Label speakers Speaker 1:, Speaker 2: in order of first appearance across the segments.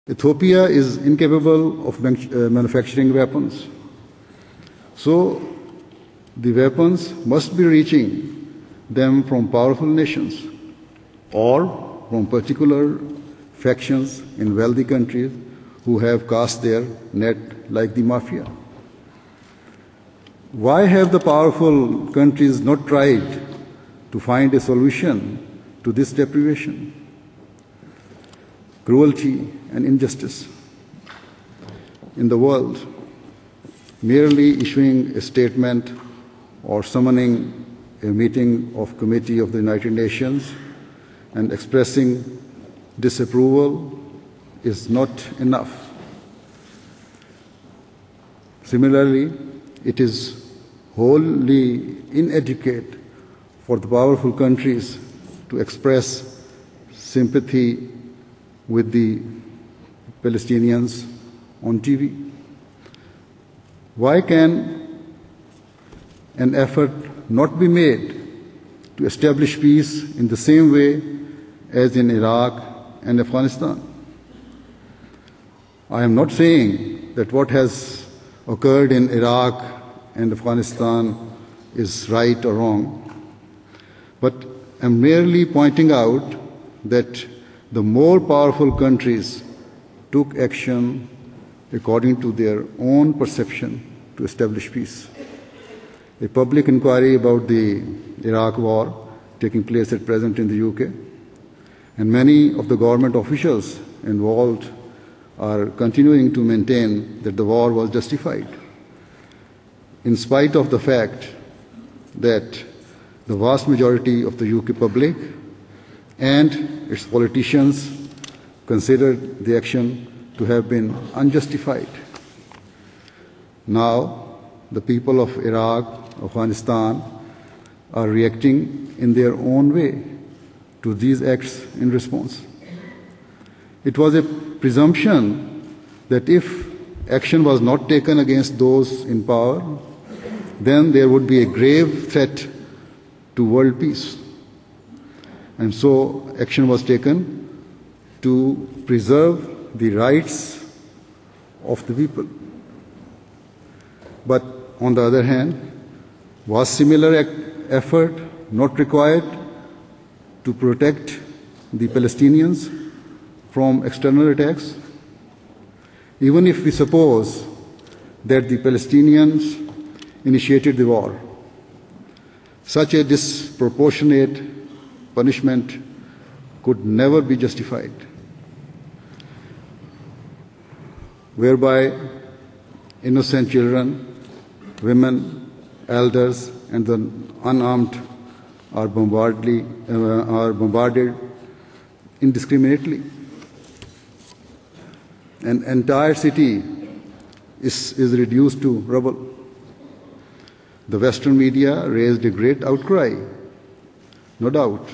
Speaker 1: Ethiopia is incapable of manufacturing weapons. So the weapons must be reaching them from powerful nations or from particular factions in wealthy countries who have cast their net like the mafia. Why have the powerful countries not tried to find a solution to this deprivation, cruelty, and injustice in the world? Merely issuing a statement or summoning a meeting of Committee of the United Nations and expressing disapproval is not enough. Similarly, it is wholly inadequate for the powerful countries to express sympathy with the Palestinians on TV. Why can an effort not be made to establish peace in the same way as in Iraq and Afghanistan? I am not saying that what has occurred in Iraq and Afghanistan is right or wrong, but I am merely pointing out that the more powerful countries took action according to their own perception to establish peace. A public inquiry about the Iraq war taking place at present in the UK, and many of the government officials involved are continuing to maintain that the war was justified, in spite of the fact that the vast majority of the UK public and its politicians considered the action to have been unjustified. Now, the people of Iraq, Afghanistan are reacting in their own way to these acts in response. It was a presumption that if action was not taken against those in power, then there would be a grave threat to world peace. And so action was taken to preserve the rights of the people. But on the other hand, was similar effort not required to protect the Palestinians from external attacks? Even if we suppose that the Palestinians initiated the war, such a disproportionate punishment could never be justified, whereby innocent children, women, elders, and the unarmed are bombarded indiscriminately. An entire city is reduced to rubble. The Western media raised a great outcry, no doubt.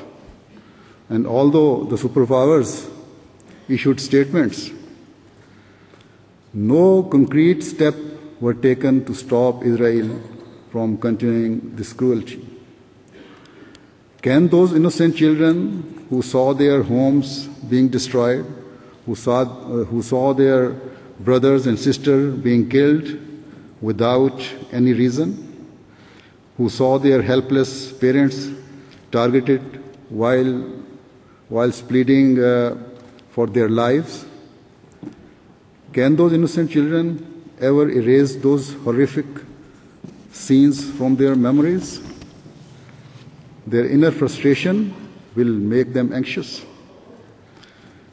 Speaker 1: And although the superpowers issued statements, no concrete steps were taken to stop Israel from continuing this cruelty. Can those innocent children who saw their homes being destroyed, who saw their brothers and sisters being killed without any reason, who saw their helpless parents targeted whilst pleading for their lives, can those innocent children ever erase those horrific scenes from their memories? Their inner frustration will make them anxious.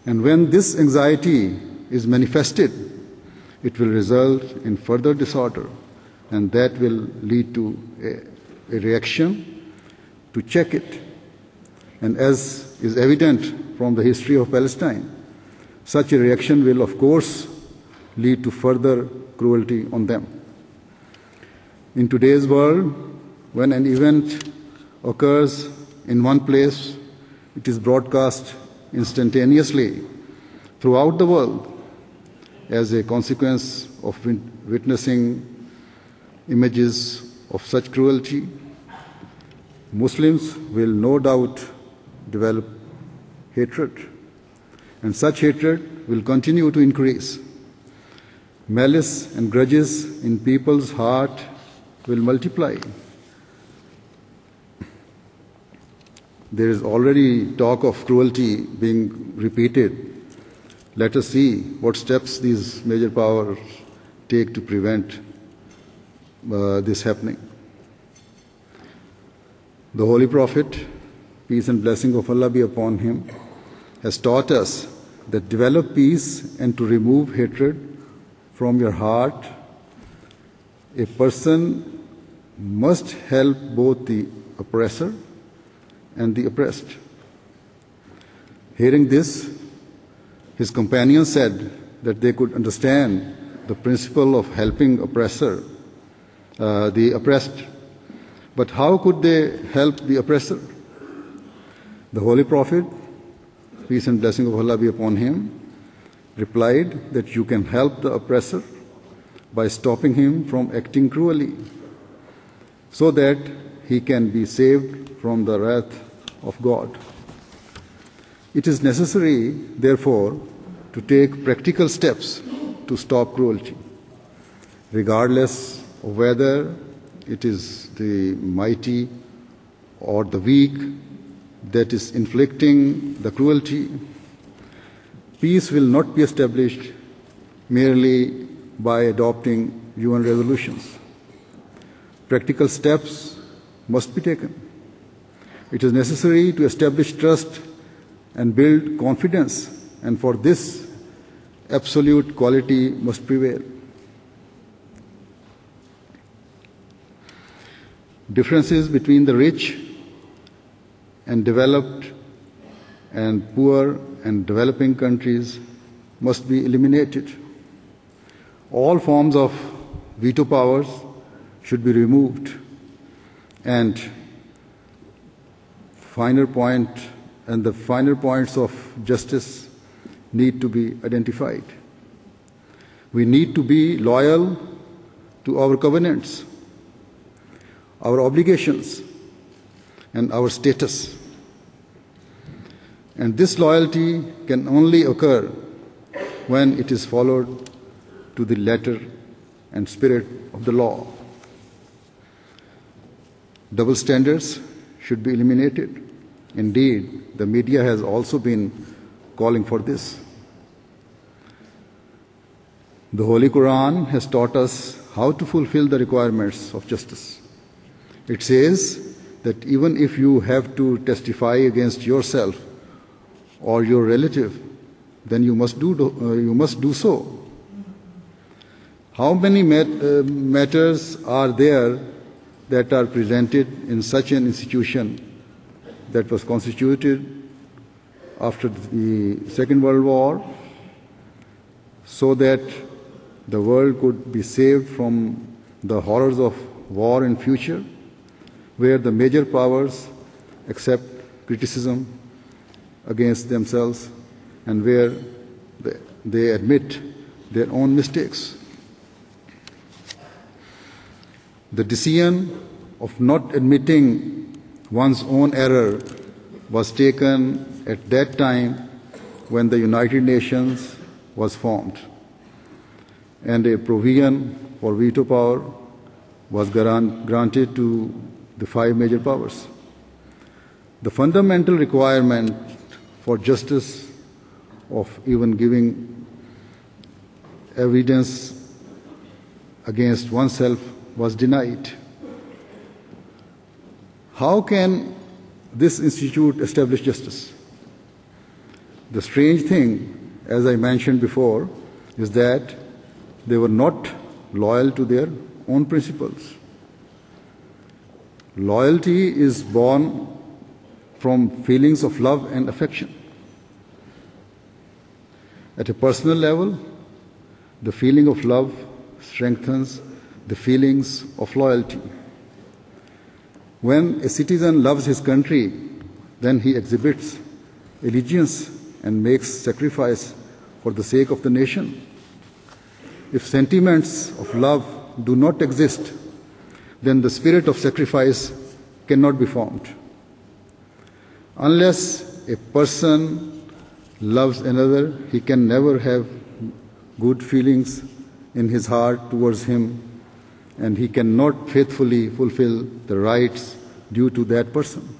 Speaker 1: And when this anxiety is manifested, it will result in further disorder, and that will lead to a reaction to check it. And as is evident from the history of Palestine, such a reaction will, of course, lead to further cruelty on them. In today's world, when an event occurs in one place, it is broadcast instantaneously throughout the world as a consequence of witnessing images of such cruelty. Muslims will no doubt develop hatred. and such hatred will continue to increase. Malice and grudges in people's heart will multiply. There is already talk of cruelty being repeated. Let us see what steps these major powers take to prevent this happening. The Holy Prophet, peace and blessing of Allah be upon him, has taught us that develop peace and to remove hatred from your heart. A person must help both the oppressor and the oppressed. Hearing this, his companions said that they could understand the principle of helping the oppressed. But how could they help the oppressor? The Holy Prophet, peace and blessing of Allah be upon him, replied that you can help the oppressor by stopping him from acting cruelly, so that he can be saved from the wrath of God. It is necessary, therefore, to take practical steps to stop cruelty, regardless of whether it is the mighty or the weak that is inflicting the cruelty. Peace will not be established merely by adopting UN resolutions. Practical steps must be taken. It is necessary to establish trust and build confidence, and for this, absolute quality must prevail. Differences between the rich and developed and poor and developing countries must be eliminated. All forms of veto powers should be removed, and the finer points of justice need to be identified. We need to be loyal to our covenants, our obligations, and our status. And this loyalty can only occur when it is followed to the letter and spirit of the law. Double standards should be eliminated. Indeed, the media has also been calling for this. The Holy Quran has taught us how to fulfill the requirements of justice. It says that even if you have to testify against yourself or your relative, then you must do so. How many matters are there that are presented in such an institution that was constituted after the Second World War so that the world could be saved from the horrors of war in future, where the major powers accept criticism against themselves and where they admit their own mistakes. The decision of not admitting one's own error was taken at that time when the United Nations was formed, and a provision for veto power was granted to the 5 major powers. The fundamental requirement for justice of even giving evidence against oneself was denied. How can this institute establish justice? The strange thing, as I mentioned before, is that they were not loyal to their own principles. Loyalty is born from feelings of love and affection. At a personal level, the feeling of love strengthens the feelings of loyalty. When a citizen loves his country, then he exhibits allegiance and makes sacrifice for the sake of the nation. If sentiments of love do not exist, then the spirit of sacrifice cannot be formed. Unless a person loves another, he can never have good feelings in his heart towards him, and he cannot faithfully fulfill the rights due to that person.